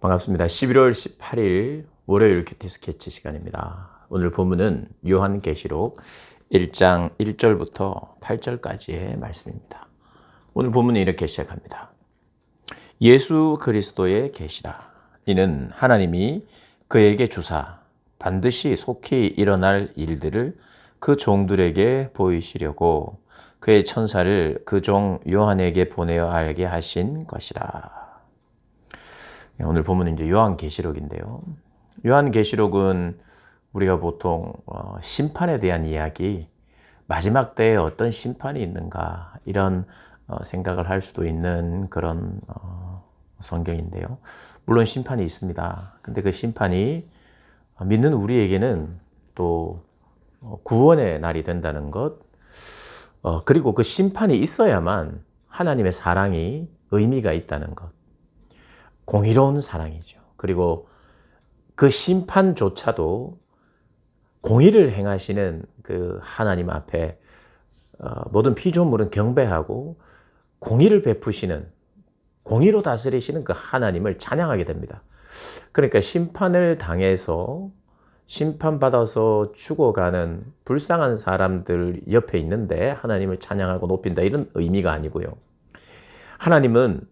반갑습니다. 11월 18일 월요일 큐티 스케치 시간입니다. 오늘 본문은 요한계시록 1장 1절부터 8절까지의 말씀입니다. 오늘 본문은 이렇게 시작합니다. 예수 그리스도의 계시라. 이는 하나님이 그에게 주사 반드시 속히 일어날 일들을 그 종들에게 보이시려고 그의 천사를 그 종 요한에게 보내어 알게 하신 것이라. 오늘 본문은 이제 요한계시록인데요. 요한계시록은 우리가 보통 심판에 대한 이야기, 마지막 때에 어떤 심판이 있는가 이런 생각을 할 수도 있는 그런 성경인데요. 물론 심판이 있습니다. 근데 그 심판이 믿는 우리에게는 또 구원의 날이 된다는 것, 그리고 그 심판이 있어야만 하나님의 사랑이 의미가 있다는 것. 공의로운 사랑이죠. 그리고 그 심판조차도 공의를 행하시는 그 하나님 앞에 모든 피조물은 경배하고 공의를 베푸시는, 공의로 다스리시는 그 하나님을 찬양하게 됩니다. 그러니까 심판을 당해서 심판받아서 죽어가는 불쌍한 사람들 옆에 있는데 하나님을 찬양하고 높인다, 이런 의미가 아니고요. 하나님은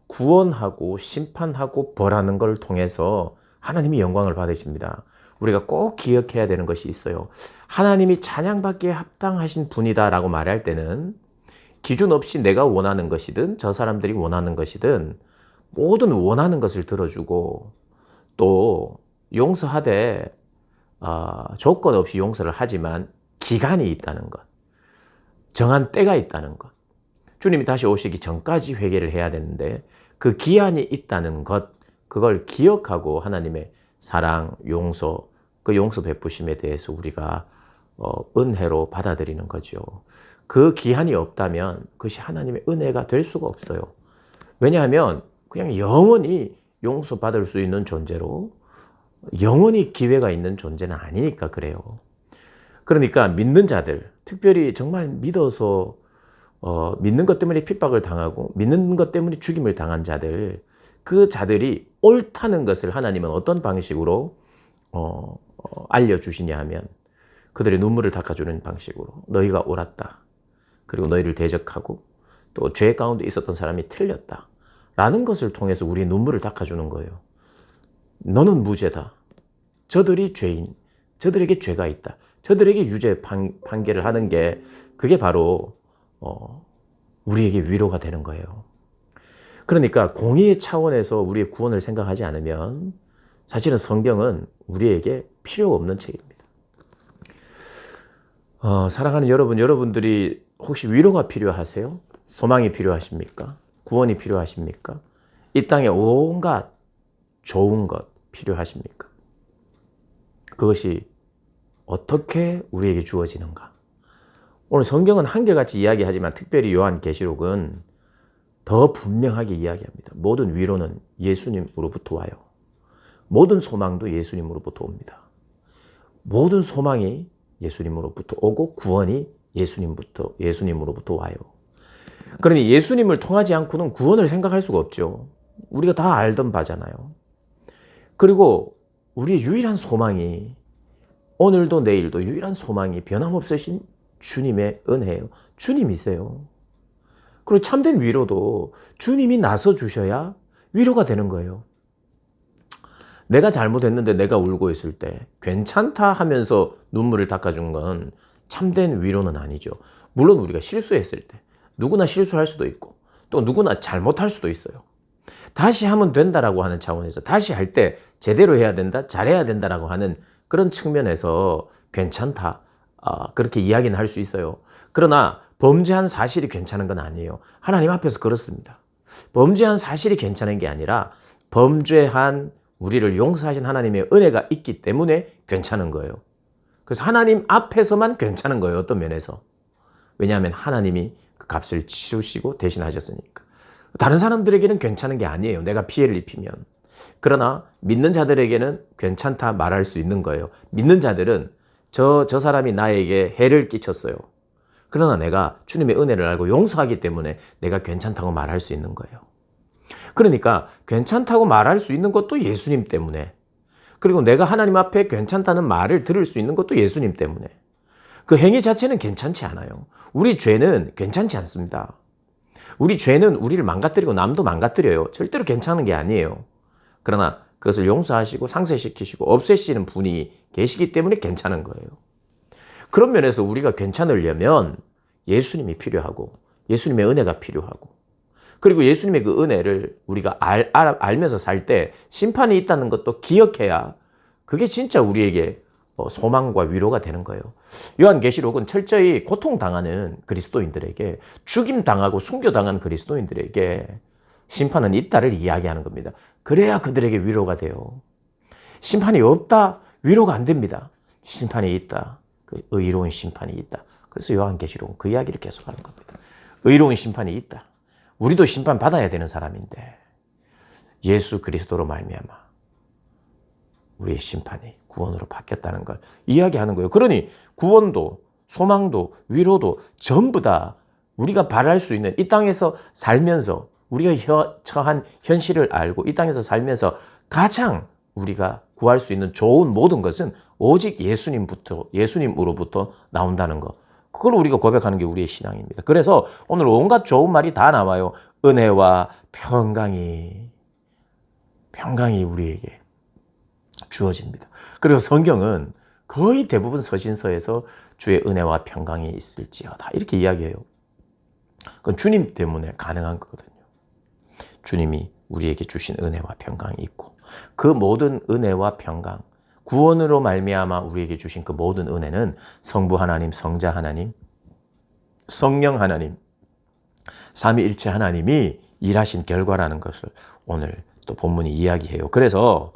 구원하고 심판하고 벌하는 걸 통해서 하나님이 영광을 받으십니다. 우리가 꼭 기억해야 되는 것이 있어요. 하나님이 찬양받기에 합당하신 분이다라고 말할 때는 기준 없이 내가 원하는 것이든 저 사람들이 원하는 것이든 모든 원하는 것을 들어주고 또 용서하되 조건 없이 용서를 하지만 기간이 있다는 것, 정한 때가 있다는 것, 주님이 다시 오시기 전까지 회개를 해야 되는데 그 기한이 있다는 것, 그걸 기억하고 하나님의 사랑, 용서, 그 용서 베푸심에 대해서 우리가 은혜로 받아들이는 거죠. 그 기한이 없다면 그것이 하나님의 은혜가 될 수가 없어요. 왜냐하면 그냥 영원히 용서받을 수 있는 존재로 영원히 기회가 있는 존재는 아니니까 그래요. 그러니까 믿는 자들, 특별히 정말 믿어서 믿는 것 때문에 핍박을 당하고 믿는 것 때문에 죽임을 당한 자들, 그 자들이 옳다는 것을 하나님은 어떤 방식으로 알려주시냐 하면 그들의 눈물을 닦아주는 방식으로 너희가 옳았다. 그리고 너희를 대적하고 또 죄 가운데 있었던 사람이 틀렸다. 라는 것을 통해서 우리의 눈물을 닦아주는 거예요. 너는 무죄다. 저들이 죄인. 저들에게 죄가 있다. 저들에게 유죄 판결을 하는 게 그게 바로 우리에게 위로가 되는 거예요. 그러니까 공의의 차원에서 우리의 구원을 생각하지 않으면 사실은 성경은 우리에게 필요 없는 책입니다. 사랑하는 여러분, 여러분들이 혹시 위로가 필요하세요? 소망이 필요하십니까? 구원이 필요하십니까? 이 땅에 온갖 좋은 것 필요하십니까? 그것이 어떻게 우리에게 주어지는가? 오늘 성경은 한결같이 이야기하지만 특별히 요한계시록은 더 분명하게 이야기합니다. 모든 위로는 예수님으로부터 와요. 모든 소망도 예수님으로부터 옵니다. 모든 소망이 예수님으로부터 오고 구원이 예수님으로부터 와요. 그러니 예수님을 통하지 않고는 구원을 생각할 수가 없죠. 우리가 다 알던 바잖아요. 그리고 우리의 유일한 소망이 오늘도 내일도 유일한 소망이 변함없으신 주님의 은혜예요. 주님이세요. 그리고 참된 위로도 주님이 나서 주셔야 위로가 되는 거예요. 내가 잘못했는데 내가 울고 있을 때 괜찮다 하면서 눈물을 닦아준 건 참된 위로는 아니죠. 물론 우리가 실수했을 때 누구나 실수할 수도 있고 또 누구나 잘못할 수도 있어요. 다시 하면 된다라고 하는 차원에서 다시 할 때 제대로 해야 된다, 잘해야 된다라고 하는 그런 측면에서 괜찮다, 그렇게 이야기는 할 수 있어요. 그러나 범죄한 사실이 괜찮은 건 아니에요. 하나님 앞에서 그렇습니다. 범죄한 사실이 괜찮은 게 아니라 범죄한 우리를 용서하신 하나님의 은혜가 있기 때문에 괜찮은 거예요. 그래서 하나님 앞에서만 괜찮은 거예요. 어떤 면에서. 왜냐하면 하나님이 그 값을 치르시고 대신하셨으니까. 다른 사람들에게는 괜찮은 게 아니에요. 내가 피해를 입히면. 그러나 믿는 자들에게는 괜찮다 말할 수 있는 거예요. 믿는 자들은 저 사람이 나에게 해를 끼쳤어요. 그러나 내가 주님의 은혜를 알고 용서하기 때문에 내가 괜찮다고 말할 수 있는 거예요. 그러니까 괜찮다고 말할 수 있는 것도 예수님 때문에, 그리고 내가 하나님 앞에 괜찮다는 말을 들을 수 있는 것도 예수님 때문에, 그 행위 자체는 괜찮지 않아요. 우리 죄는 괜찮지 않습니다. 우리 죄는 우리를 망가뜨리고 남도 망가뜨려요. 절대로 괜찮은 게 아니에요. 그러나 그것을 용서하시고 상쇄시키시고 없애시는 분이 계시기 때문에 괜찮은 거예요. 그런 면에서 우리가 괜찮으려면 예수님이 필요하고 예수님의 은혜가 필요하고, 그리고 예수님의 그 은혜를 우리가 알면서 살 때 심판이 있다는 것도 기억해야 그게 진짜 우리에게 소망과 위로가 되는 거예요. 요한계시록은 철저히 고통당하는 그리스도인들에게, 죽임당하고 순교당한 그리스도인들에게 심판은 있다를 이야기하는 겁니다. 그래야 그들에게 위로가 돼요. 심판이 없다, 위로가 안 됩니다. 심판이 있다, 그 의로운 심판이 있다. 그래서 요한계시록은 그 이야기를 계속하는 겁니다. 의로운 심판이 있다. 우리도 심판 받아야 되는 사람인데 예수 그리스도로 말미암아 우리의 심판이 구원으로 바뀌었다는 걸 이야기하는 거예요. 그러니 구원도 소망도 위로도 전부 다 우리가 바랄 수 있는, 이 땅에서 살면서 우리가 처한 현실을 알고 이 땅에서 살면서 가장 우리가 구할 수 있는 좋은 모든 것은 오직 예수님으로부터 나온다는 것. 그걸 우리가 고백하는 게 우리의 신앙입니다. 그래서 오늘 온갖 좋은 말이 다 나와요. 은혜와 평강이 우리에게 주어집니다. 그리고 성경은 거의 대부분 서신서에서 주의 은혜와 평강이 있을지어다 이렇게 이야기해요. 그건 주님 때문에 가능한 거거든요. 주님이 우리에게 주신 은혜와 평강이 있고, 그 모든 은혜와 평강, 구원으로 말미암아 우리에게 주신 그 모든 은혜는 성부 하나님, 성자 하나님, 성령 하나님, 삼위일체 하나님이 일하신 결과라는 것을 오늘 또 본문이 이야기해요. 그래서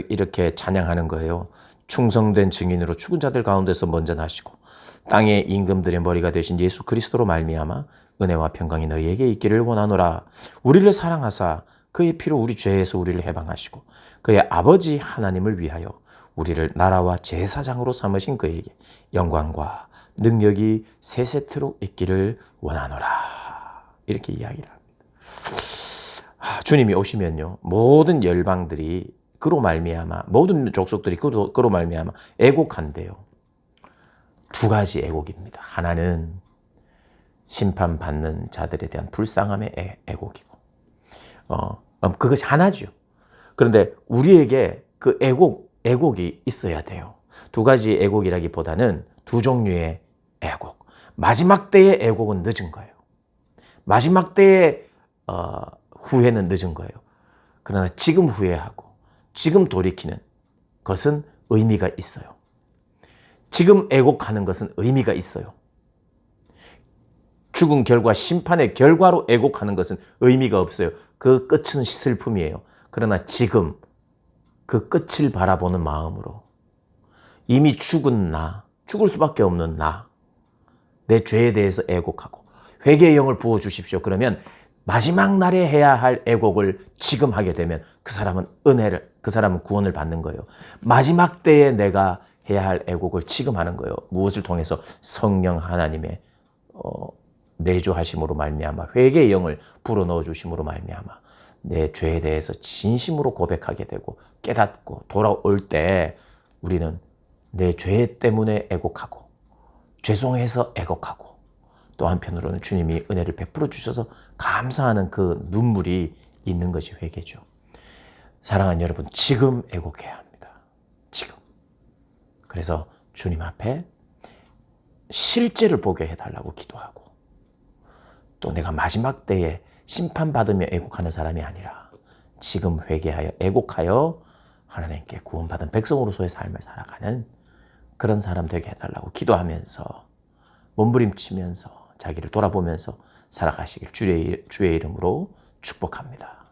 이렇게 찬양하는 거예요. 충성된 증인으로 죽은 자들 가운데서 먼저 나시고 땅의 임금들의 머리가 되신 예수 그리스도로 말미암아 은혜와 평강이 너희에게 있기를 원하노라. 우리를 사랑하사 그의 피로 우리 죄에서 우리를 해방하시고 그의 아버지 하나님을 위하여 우리를 나라와 제사장으로 삼으신 그에게 영광과 능력이 세세토록 있기를 원하노라. 이렇게 이야기를 합니다. 주님이 오시면요, 모든 열방들이 그로 말미암아, 모든 족속들이 그로 말미암아 애곡한대요. 두 가지 애곡입니다. 하나는 심판받는 자들에 대한 불쌍함의 애곡이고, 그것이 하나죠. 그런데 우리에게 그 애곡이 있어야 돼요. 두 가지 애곡이라기보다는 두 종류의 애곡. 마지막 때의 애곡은 늦은 거예요. 마지막 때의 후회는 늦은 거예요. 그러나 지금 후회하고 지금 돌이키는 것은 의미가 있어요. 지금 애곡하는 것은 의미가 있어요. 죽은 결과, 심판의 결과로 애곡하는 것은 의미가 없어요. 그 끝은 슬픔이에요. 그러나 지금 그 끝을 바라보는 마음으로 이미 죽은 나, 죽을 수밖에 없는 나, 내 죄에 대해서 애곡하고 회개의 영을 부어주십시오. 그러면 마지막 날에 해야 할 애곡을 지금 하게 되면 그 사람은 구원을 받는 거예요. 마지막 때에 내가 해야 할 애곡을 지금 하는 거예요. 무엇을 통해서? 성령 하나님의 내주하심으로 말미암아, 회개의 영을 불어넣어 주심으로 말미암아 내 죄에 대해서 진심으로 고백하게 되고 깨닫고 돌아올 때 우리는 내 죄 때문에 애곡하고 죄송해서 애곡하고, 또 한편으로는 주님이 은혜를 베풀어 주셔서 감사하는 그 눈물이 있는 것이 회개죠. 사랑하는 여러분, 지금 애곡해야 합니다. 지금. 그래서 주님 앞에 실제를 보게 해달라고 기도하고, 또 내가 마지막 때에 심판받으며 애곡하는 사람이 아니라 지금 회개하여 애곡하여 하나님께 구원받은 백성으로서의 삶을 살아가는 그런 사람 되게 해달라고 기도하면서, 몸부림치면서 자기를 돌아보면서 살아가시길 주의 이름으로 축복합니다.